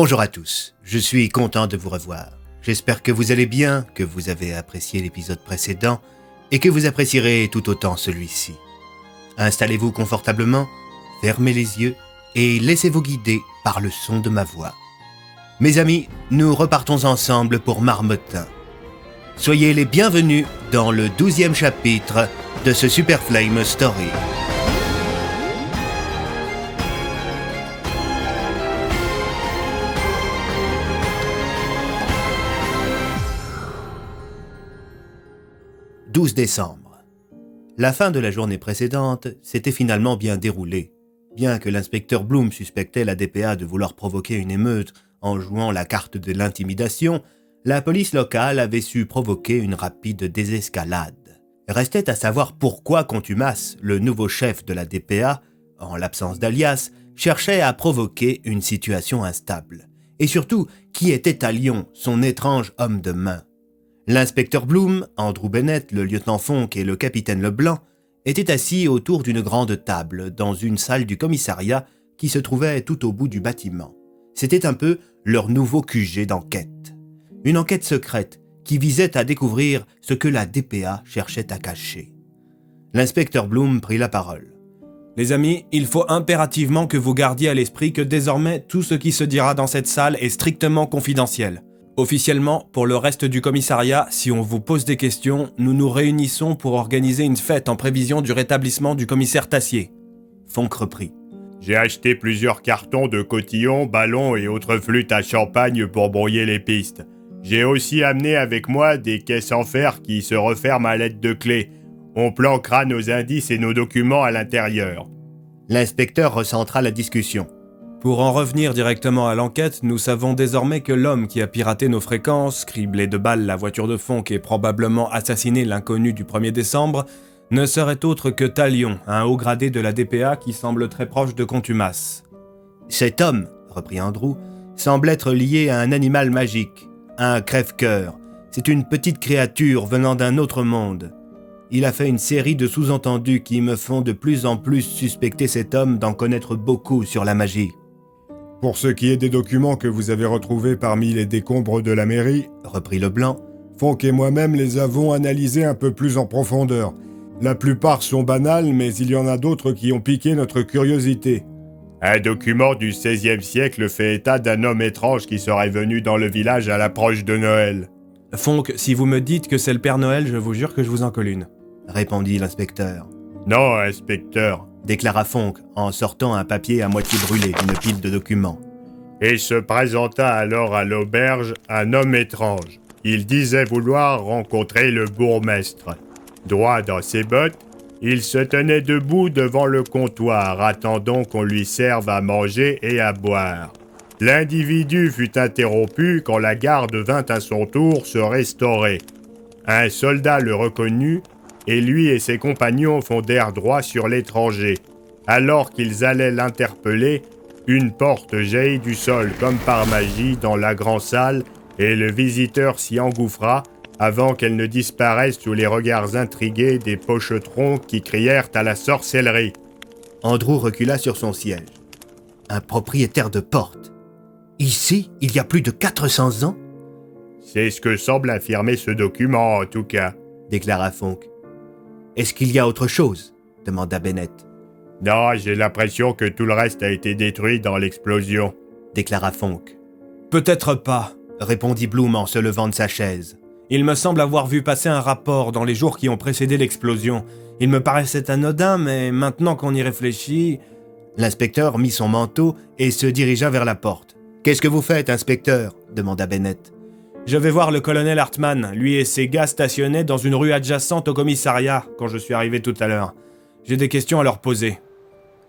Bonjour à tous, je suis content de vous revoir. J'espère que vous allez bien, que vous avez apprécié l'épisode précédent et que vous apprécierez tout autant celui-ci. Installez-vous confortablement, fermez les yeux et laissez-vous guider par le son de ma voix. Mes amis, nous repartons ensemble pour Marmottin. Soyez les bienvenus dans le 12e chapitre de ce Super Flame Story. « 12 décembre. La fin de la journée précédente s'était finalement bien déroulée. Bien que l'inspecteur Bloom suspectait la DPA de vouloir provoquer une émeute en jouant la carte de l'intimidation, la police locale avait su provoquer une rapide désescalade. Restait à savoir pourquoi Contumace, le nouveau chef de la DPA, en l'absence d'Alias, cherchait à provoquer une situation instable. Et surtout, qui était Talion, son étrange homme de main. L'inspecteur Bloom, Andrew Bennett, le lieutenant Fonk et le capitaine Leblanc étaient assis autour d'une grande table dans une salle du commissariat qui se trouvait tout au bout du bâtiment. C'était un peu leur nouveau QG d'enquête. Une enquête secrète qui visait à découvrir ce que la DPA cherchait à cacher. L'inspecteur Bloom prit la parole. « Les amis, il faut impérativement que vous gardiez à l'esprit que désormais tout ce qui se dira dans cette salle est strictement confidentiel. Officiellement, pour le reste du commissariat, si on vous pose des questions, nous nous réunissons pour organiser une fête en prévision du rétablissement du commissaire Tassier. » Fonk reprit. « J'ai acheté plusieurs cartons de cotillons, ballons et autres flûtes à champagne pour brouiller les pistes. J'ai aussi amené avec moi des caisses en fer qui se referment à l'aide de clés. On planquera nos indices et nos documents à l'intérieur. » L'inspecteur recentra la discussion. Pour en revenir directement à l'enquête, nous savons désormais que l'homme qui a piraté nos fréquences, criblé de balles la voiture de Fonk et probablement assassiné l'inconnu du 1er décembre, ne serait autre que Talion, un haut gradé de la DPA qui semble très proche de Contumace. « Cet homme, reprit Andrew, semble être lié à un animal magique, un crève-cœur. C'est une petite créature venant d'un autre monde. Il a fait une série de sous-entendus qui me font de plus en plus suspecter cet homme d'en connaître beaucoup sur la magie. » Pour ce qui est des documents que vous avez retrouvés parmi les décombres de la mairie, reprit Leblanc, Fonk et moi-même les avons analysés un peu plus en profondeur. La plupart sont banals, mais il y en a d'autres qui ont piqué notre curiosité. Un document du XVIe siècle fait état d'un homme étrange qui serait venu dans le village à l'approche de Noël. Fonk, si vous me dites que c'est le Père Noël, je vous jure que je vous en colle une. Répondit l'inspecteur. Non, inspecteur, déclara Fonk en sortant un papier à moitié brûlé d'une pile de documents. Et se présenta alors à l'auberge un homme étrange. Il disait vouloir rencontrer le bourgmestre. Droit dans ses bottes, il se tenait debout devant le comptoir, attendant qu'on lui serve à manger et à boire. L'individu fut interrompu quand la garde vint à son tour se restaurer. Un soldat le reconnut, et lui et ses compagnons fondèrent droit sur l'étranger. Alors qu'ils allaient l'interpeller, une porte jaillit du sol comme par magie dans la grande salle et le visiteur s'y engouffra avant qu'elle ne disparaisse sous les regards intrigués des pochetrons qui crièrent à la sorcellerie. Andrew recula sur son siège. Un propriétaire de porte. Ici, il y a plus de 400 ans ? C'est ce que semble affirmer ce document en tout cas, déclara Fonk. Est-ce qu'il y a autre chose ? Demanda Bennett. Non, j'ai l'impression que tout le reste a été détruit dans l'explosion, déclara Fonk. Peut-être pas, répondit Bloom en se levant de sa chaise. Il me semble avoir vu passer un rapport dans les jours qui ont précédé l'explosion. Il me paraissait anodin, mais maintenant qu'on y réfléchit... L'inspecteur mit son manteau et se dirigea vers la porte. « Qu'est-ce que vous faites, inspecteur ?» demanda Bennett. Je vais voir le colonel Hartman. Lui et ses gars stationnaient dans une rue adjacente au commissariat quand je suis arrivé tout à l'heure. J'ai des questions à leur poser.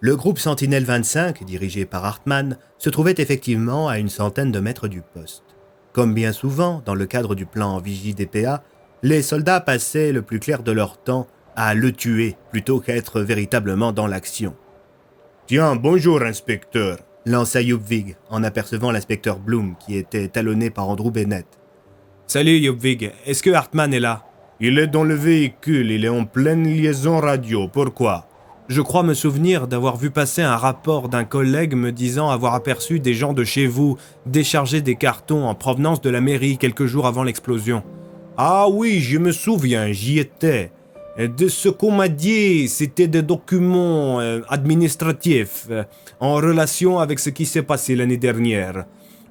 Le groupe Sentinelle 25, dirigé par Hartman, se trouvait effectivement à une centaine de mètres du poste. Comme bien souvent, dans le cadre du plan Vigie DPA, les soldats passaient le plus clair de leur temps à le tuer plutôt qu'à être véritablement dans l'action. « Tiens, bonjour, inspecteur !» lança Yupvig en apercevant l'inspecteur Bloom qui était talonné par Andrew Bennett. « Salut Yupvig, est-ce que Hartman est là ?»« Il est dans le véhicule, il est en pleine liaison radio, pourquoi ?» Je crois me souvenir d'avoir vu passer un rapport d'un collègue me disant avoir aperçu des gens de chez vous décharger des cartons en provenance de la mairie quelques jours avant l'explosion. Ah oui, je me souviens, j'y étais. De ce qu'on m'a dit, c'était des documents administratifs en relation avec ce qui s'est passé l'année dernière.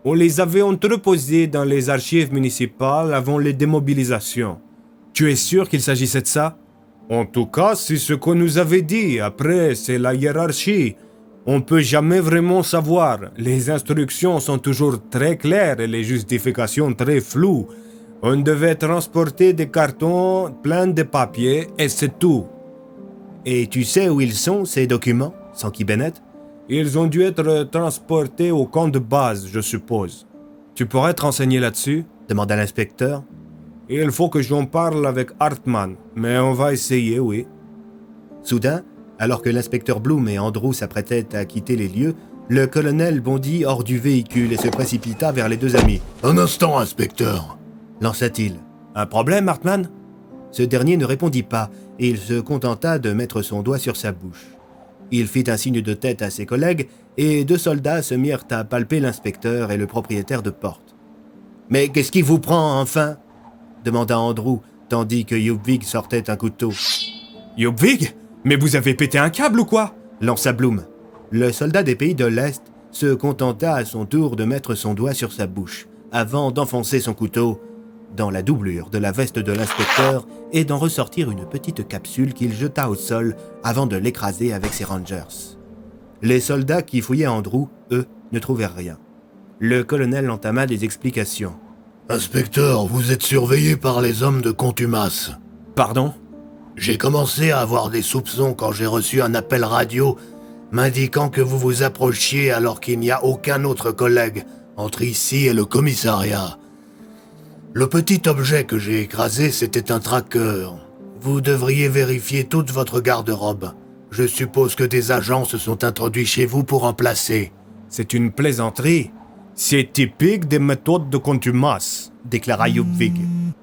On les avait entreposés dans les archives municipales avant les démobilisations. Tu es sûr qu'il s'agissait de ça ? En tout cas, c'est ce qu'on nous avait dit. Après, c'est la hiérarchie. On peut jamais vraiment savoir. Les instructions sont toujours très claires et les justifications très floues. On devait transporter des cartons pleins de papier et c'est tout. Et tu sais où ils sont, ces documents, Sankey Bennett? Ils ont dû être transportés au camp de base, je suppose. Tu pourrais te renseigner là-dessus ? Demanda l'inspecteur. Il faut que j'en parle avec Hartman, mais on va essayer, oui. Soudain, alors que l'inspecteur Bloom et Andrew s'apprêtaient à quitter les lieux, le colonel bondit hors du véhicule et se précipita vers les deux amis. « Un instant, inspecteur !» lança-t-il. Un problème, Hartman ? Ce dernier ne répondit pas, et il se contenta de mettre son doigt sur sa bouche. Il fit un signe de tête à ses collègues, et deux soldats se mirent à palper l'inspecteur et le propriétaire de porte. « Mais qu'est-ce qui vous prend, enfin ?» demanda Andrew, tandis que Yubvig sortait un couteau. « Yubvig ? Mais vous avez pété un câble ou quoi ?» lança Bloom. Le soldat des pays de l'Est se contenta à son tour de mettre son doigt sur sa bouche, avant d'enfoncer son couteau dans la doublure de la veste de l'inspecteur et d'en ressortir une petite capsule qu'il jeta au sol avant de l'écraser avec ses rangers. Les soldats qui fouillaient Andrew, eux, ne trouvèrent rien. Le colonel entama des explications. « Inspecteur, vous êtes surveillé par les hommes de contumace. » « Pardon ?» J'ai commencé à avoir des soupçons quand j'ai reçu un appel radio m'indiquant que vous vous approchiez alors qu'il n'y a aucun autre collègue entre ici et le commissariat. Le petit objet que j'ai écrasé, c'était un tracker. Vous devriez vérifier toute votre garde-robe. Je suppose que des agents se sont introduits chez vous pour en placer. »« C'est une plaisanterie. C'est typique des méthodes de contumace, » déclara Yubvig.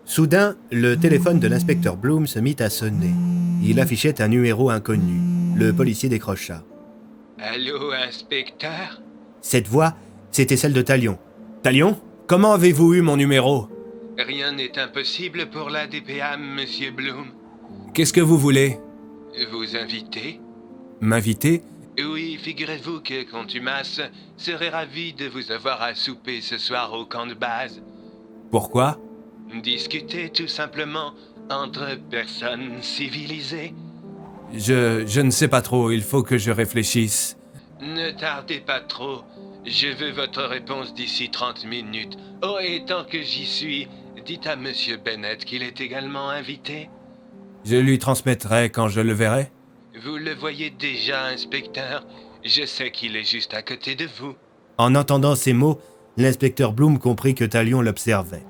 Soudain, le téléphone de l'inspecteur Bloom se mit à sonner. Il affichait un numéro inconnu. Le policier décrocha. « Allô, inspecteur ?» Cette voix, c'était celle de Talion. « Talion, comment avez-vous eu mon numéro ?»« Rien n'est impossible pour la DPA, monsieur Bloom. »« Qu'est-ce que vous voulez ?»« Vous inviter ?»« M'inviter ?» Oui, figurez-vous que Contumace serait ravi de vous avoir à souper ce soir au camp de base. »« Pourquoi ?»« Discuter tout simplement entre personnes civilisées. » Je ne sais pas trop, il faut que je réfléchisse. « Ne tardez pas trop, je veux votre réponse d'ici 30 minutes. Oh, et tant que j'y suis, dites à monsieur Bennett qu'il est également invité. » Je lui transmettrai quand je le verrai. Vous le voyez déjà, inspecteur. Je sais qu'il est juste à côté de vous. En entendant ces mots, l'inspecteur Bloom comprit que Talion l'observait.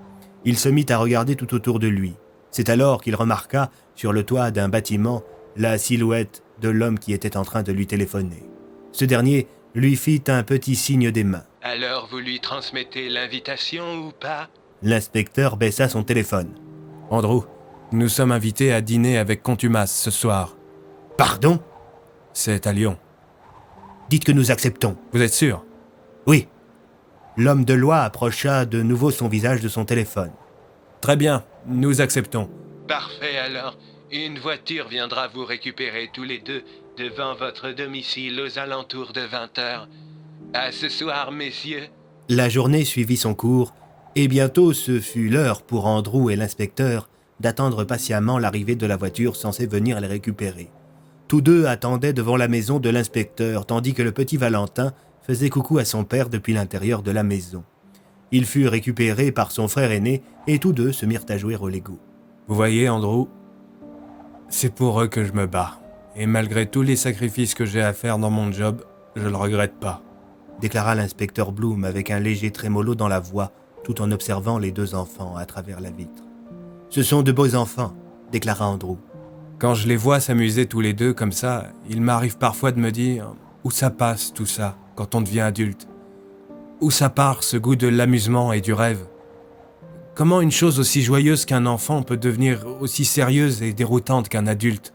Il se mit à regarder tout autour de lui. C'est alors qu'il remarqua, sur le toit d'un bâtiment, la silhouette de l'homme qui était en train de lui téléphoner. Ce dernier lui fit un petit signe des mains. « Alors vous lui transmettez l'invitation ou pas ?» L'inspecteur baissa son téléphone. « Andrew, nous sommes invités à dîner avec Contumace ce soir. »« Pardon ?» C'est à Lyon. »« Dites que nous acceptons. »« Vous êtes sûr ?»« Oui. » L'homme de loi approcha de nouveau son visage de son téléphone. « Très bien, nous acceptons. »« Parfait alors. Une voiture viendra vous récupérer tous les deux devant votre domicile aux alentours de 20h. À ce soir, messieurs. » La journée suivit son cours, et bientôt ce fut l'heure pour Andrew et l'inspecteur d'attendre patiemment l'arrivée de la voiture censée venir les récupérer. Tous deux attendaient devant la maison de l'inspecteur, tandis que le petit Valentin faisait coucou à son père depuis l'intérieur de la maison. Il fut récupéré par son frère aîné, et tous deux se mirent à jouer au Lego. « Vous voyez, Andrew, c'est pour eux que je me bats. Et malgré tous les sacrifices que j'ai à faire dans mon job, je le regrette pas. » déclara l'inspecteur Bloom avec un léger trémolo dans la voix, tout en observant les deux enfants à travers la vitre. « Ce sont de beaux enfants, » déclara Andrew. Quand je les vois s'amuser tous les deux comme ça, il m'arrive parfois de me dire où ça passe tout ça quand on devient adulte. Où ça part ce goût de l'amusement et du rêve. Comment une chose aussi joyeuse qu'un enfant peut devenir aussi sérieuse et déroutante qu'un adulte.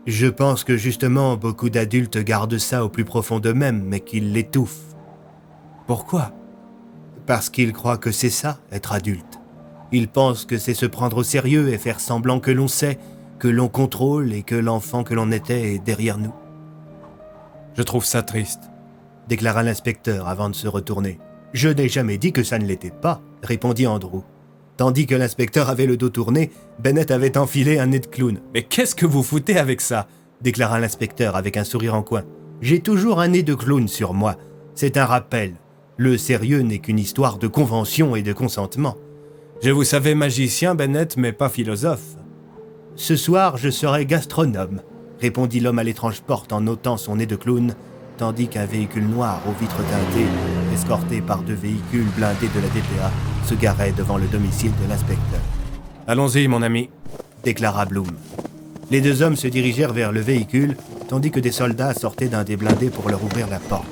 Je pense que justement beaucoup d'adultes gardent ça au plus profond d'eux-mêmes, mais qu'ils l'étouffent. Pourquoi? Parce qu'ils croient que c'est ça, être adulte. Ils pensent que c'est se prendre au sérieux et faire semblant que l'on sait, que l'on contrôle et que l'enfant que l'on était est derrière nous. Je trouve ça triste. Déclara l'inspecteur avant de se retourner. Je n'ai jamais dit que ça ne l'était pas, répondit Andrew. Tandis que l'inspecteur avait le dos tourné, Bennett avait enfilé un nez de clown. Mais qu'est-ce que vous foutez avec ça? Déclara l'inspecteur avec un sourire en coin. J'ai toujours un nez de clown sur moi. C'est un rappel. Le sérieux n'est qu'une histoire de convention et de consentement. Je vous savais magicien, Bennett, mais pas philosophe. Ce soir, je serai gastronome, répondit l'homme à l'étrange porte en ôtant son nez de clown, tandis qu'un véhicule noir aux vitres teintées, escorté par 2 véhicules blindés de la DPA, se garait devant le domicile de l'inspecteur. « Allons-y, mon ami », déclara Bloom. Les 2 hommes se dirigèrent vers le véhicule, tandis que des soldats sortaient d'un des blindés pour leur ouvrir la porte.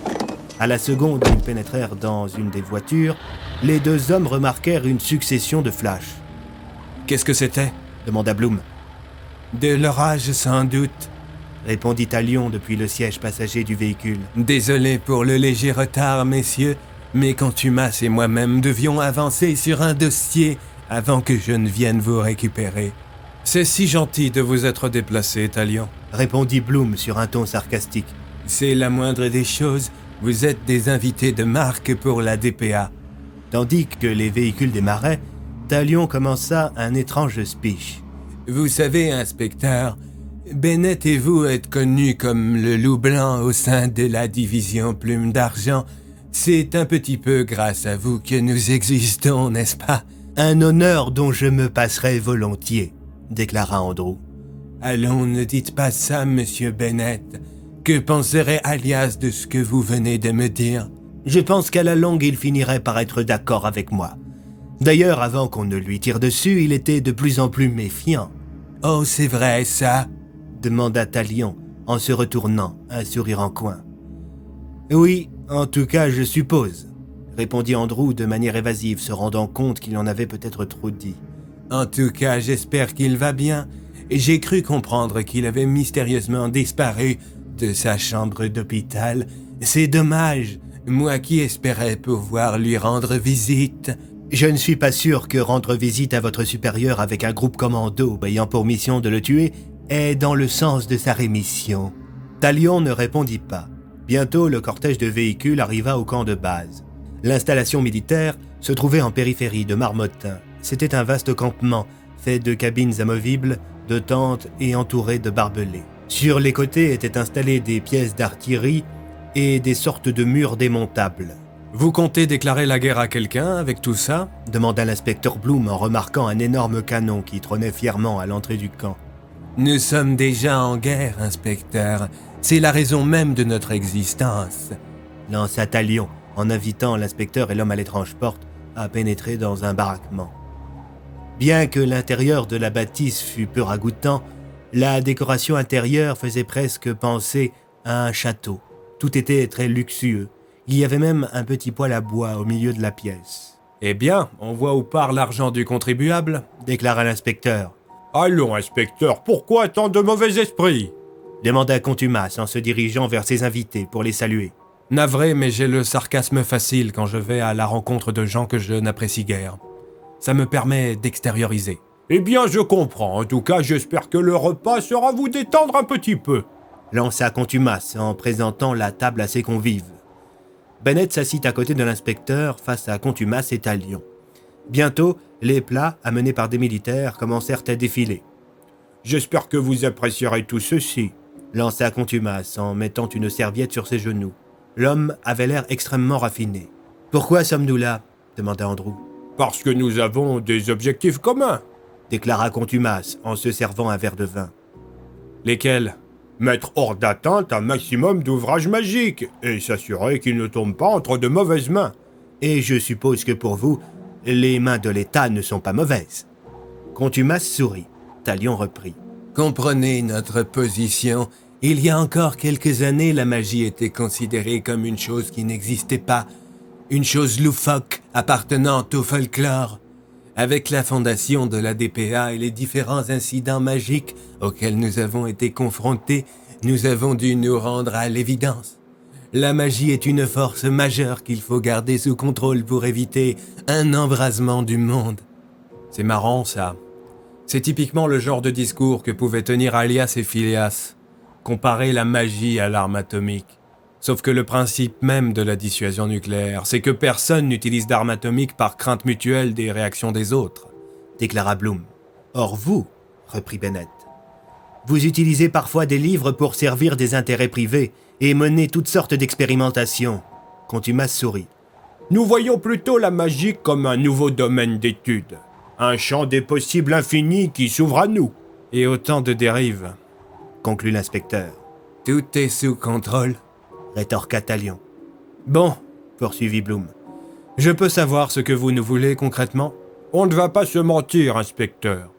À la seconde où ils pénétrèrent dans une des voitures, les 2 hommes remarquèrent une succession de flashs. « Qu'est-ce que c'était » demanda Bloom. « De l'orage, sans doute », répondit Talion depuis le siège passager du véhicule. « Désolé pour le léger retard, messieurs, mais Contumace et moi-même devions avancer sur un dossier avant que je ne vienne vous récupérer. »« C'est si gentil de vous être déplacé, Talion, » répondit Bloom sur un ton sarcastique. « C'est la moindre des choses, vous êtes des invités de marque pour la DPA. » Tandis que les véhicules démarraient, Talion commença un étrange speech. « Vous savez, inspecteur, Bennett et vous êtes connus comme le loup blanc au sein de la division Plume d'Argent. C'est un petit peu grâce à vous que nous existons, n'est-ce pas? » « Un honneur dont je me passerai volontiers, » déclara Andrew. « Allons, ne dites pas ça, monsieur Bennett. Que penserait Alias de ce que vous venez de me dire? » Je pense qu'à la longue, il finirait par être d'accord avec moi. D'ailleurs, avant qu'on ne lui tire dessus, il était de plus en plus méfiant. « Oh, c'est vrai, ça ?» demanda Talion, en se retournant, un sourire en coin. « Oui, en tout cas, je suppose. » répondit Andrew de manière évasive, se rendant compte qu'il en avait peut-être trop dit. « En tout cas, j'espère qu'il va bien. J'ai cru comprendre qu'il avait mystérieusement disparu de sa chambre d'hôpital. C'est dommage, moi qui espérais pouvoir lui rendre visite. » Je ne suis pas sûr que rendre visite à votre supérieur avec un groupe commando ayant pour mission de le tuer est dans le sens de sa rémission. Talion ne répondit pas. Bientôt, le cortège de véhicules arriva au camp de base. L'installation militaire se trouvait en périphérie de Marmottin. C'était un vaste campement, fait de cabines amovibles, de tentes et entouré de barbelés. Sur les côtés étaient installées des pièces d'artillerie et des sortes de murs démontables. « Vous comptez déclarer la guerre à quelqu'un avec tout ça ?» demanda l'inspecteur Bloom en remarquant un énorme canon qui trônait fièrement à l'entrée du camp. « Nous sommes déjà en guerre, inspecteur. C'est la raison même de notre existence. » lança Talion, en invitant l'inspecteur et l'homme à l'étrange porte à pénétrer dans un baraquement. Bien que l'intérieur de la bâtisse fût peu ragoûtant, la décoration intérieure faisait presque penser à un château. Tout était très luxueux. Il y avait même un petit poêle à bois au milieu de la pièce. « Eh bien, on voit où part l'argent du contribuable, » déclara l'inspecteur. « Allons, inspecteur, pourquoi tant de mauvais esprits ?» demanda Contumace en se dirigeant vers ses invités pour les saluer. « Navré, mais j'ai le sarcasme facile quand je vais à la rencontre de gens que je n'apprécie guère. Ça me permet d'extérioriser. »« Eh bien, je comprends. En tout cas, j'espère que le repas sera vous détendre un petit peu. » lança Contumace en présentant la table à ses convives. Bennett s'assit à côté de l'inspecteur face à Contumace et Talion. Bientôt, les plats, amenés par des militaires, commencèrent à défiler. « J'espère que vous apprécierez tout ceci. » lança Contumace en mettant une serviette sur ses genoux. L'homme avait l'air extrêmement raffiné. « Pourquoi sommes-nous là ?» demanda Andrew. « Parce que nous avons des objectifs communs. » déclara Contumace en se servant un verre de vin. « Lesquels ?» Mettre hors d'atteinte un maximum d'ouvrages magiques et s'assurer qu'ils ne tombent pas entre de mauvaises mains. Et je suppose que pour vous, les mains de l'État ne sont pas mauvaises. Contumace sourit. Talion reprit. Comprenez notre position. Il y a encore quelques années, la magie était considérée comme une chose qui n'existait pas. Une chose loufoque appartenant au folklore. Avec la fondation de la DPA et les différents incidents magiques auxquels nous avons été confrontés, nous avons dû nous rendre à l'évidence. La magie est une force majeure qu'il faut garder sous contrôle pour éviter un embrasement du monde. C'est marrant, ça. C'est typiquement le genre de discours que pouvaient tenir Alias et Phileas. Comparer la magie à l'arme atomique. Sauf que le principe même de la dissuasion nucléaire, c'est que personne n'utilise d'armes atomiques par crainte mutuelle des réactions des autres, déclara Bloom. Or vous, reprit Bennett, vous utilisez parfois des livres pour servir des intérêts privés et mener toutes sortes d'expérimentations. Contumace sourit. Nous voyons plutôt la magie comme un nouveau domaine d'étude. Un champ des possibles infinis qui s'ouvre à nous. Et autant de dérives, conclut l'inspecteur. Tout est sous contrôle, rétorqua Talion. Bon, poursuivit Bloom. Je peux savoir ce que vous nous voulez concrètement ? On ne va pas se mentir, inspecteur.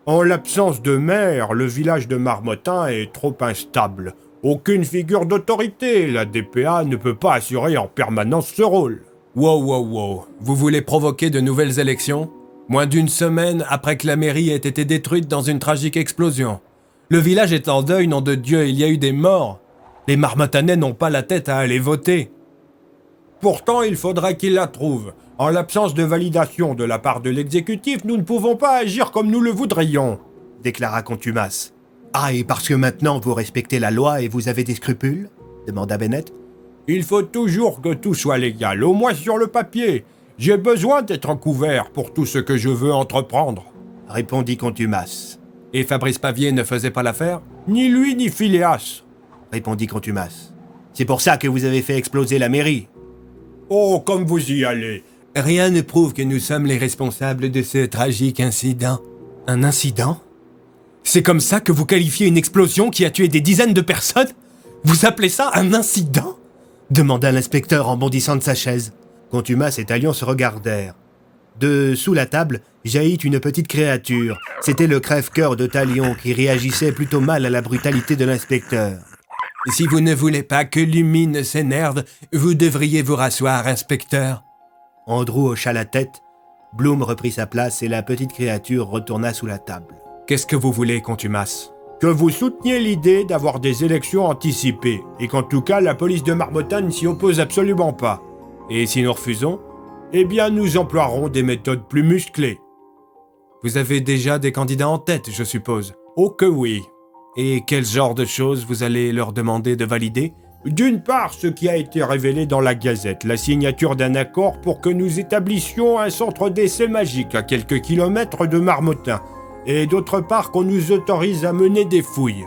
En l'absence de maire, le village de Marmottin est trop instable. Aucune figure d'autorité, la DPA ne peut pas assurer en permanence ce rôle. Wow. Vous voulez provoquer de nouvelles élections ? Moins d'une semaine après que la mairie ait été détruite dans une tragique explosion. Le village est en deuil, nom de Dieu, il y a eu des morts. Les Marmottanais n'ont pas la tête à aller voter. Pourtant, il faudra qu'ils la trouvent. En l'absence de validation de la part de l'exécutif, nous ne pouvons pas agir comme nous le voudrions, déclara Contumace. Ah, et parce que maintenant vous respectez la loi et vous avez des scrupules ? demanda Bennett. Il faut toujours que tout soit légal, au moins sur le papier. J'ai besoin d'être couvert pour tout ce que je veux entreprendre, répondit Contumace. Et Fabrice Pavier ne faisait pas l'affaire ? Ni lui ni Phileas, répondit Contumace. C'est pour ça que vous avez fait exploser la mairie. Oh, comme vous y allez. Rien ne prouve que nous sommes les responsables de ce tragique incident. Un incident ? C'est comme ça que vous qualifiez une explosion qui a tué des dizaines de personnes ? Vous appelez ça un incident ? demanda l'inspecteur en bondissant de sa chaise. Contumace et Talion se regardèrent. De sous la table jaillit une petite créature. C'était le crève-cœur de Talion qui réagissait plutôt mal à la brutalité de l'inspecteur. Si vous ne voulez pas que Lumine s'énerve, vous devriez vous rasseoir, inspecteur. Andrew hocha la tête. Bloom reprit sa place et la petite créature retourna sous la table. Qu'est-ce que vous voulez, Contumace ? Que vous souteniez l'idée d'avoir des élections anticipées, et qu'en tout cas la police de Marmottin ne s'y oppose absolument pas. Et si nous refusons ? Eh bien, nous emploierons des méthodes plus musclées. Vous avez déjà des candidats en tête, je suppose ? Oh que oui. Et quel genre de choses vous allez leur demander de valider ? D'une part, ce qui a été révélé dans la Gazette, la signature d'un accord pour que nous établissions un centre d'essai magique à quelques kilomètres de Marmottin. Et d'autre part, qu'on nous autorise à mener des fouilles.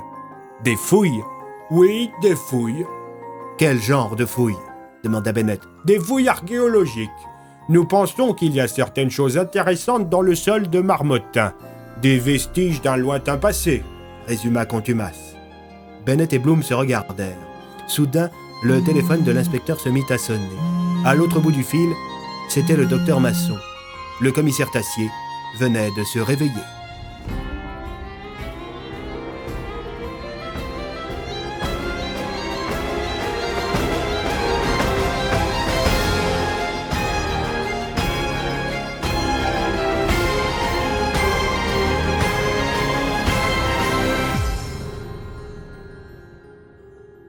Des fouilles ? Oui, des fouilles. Quel genre de fouilles ? demanda Bennett. Des fouilles archéologiques. Nous pensons qu'il y a certaines choses intéressantes dans le sol de Marmottin. Des vestiges d'un lointain passé, résuma Contumace. Bennett et Bloom se regardèrent. Soudain, le téléphone de l'inspecteur se mit à sonner. À l'autre bout du fil, c'était le docteur Masson. Le commissaire Tassier venait de se réveiller.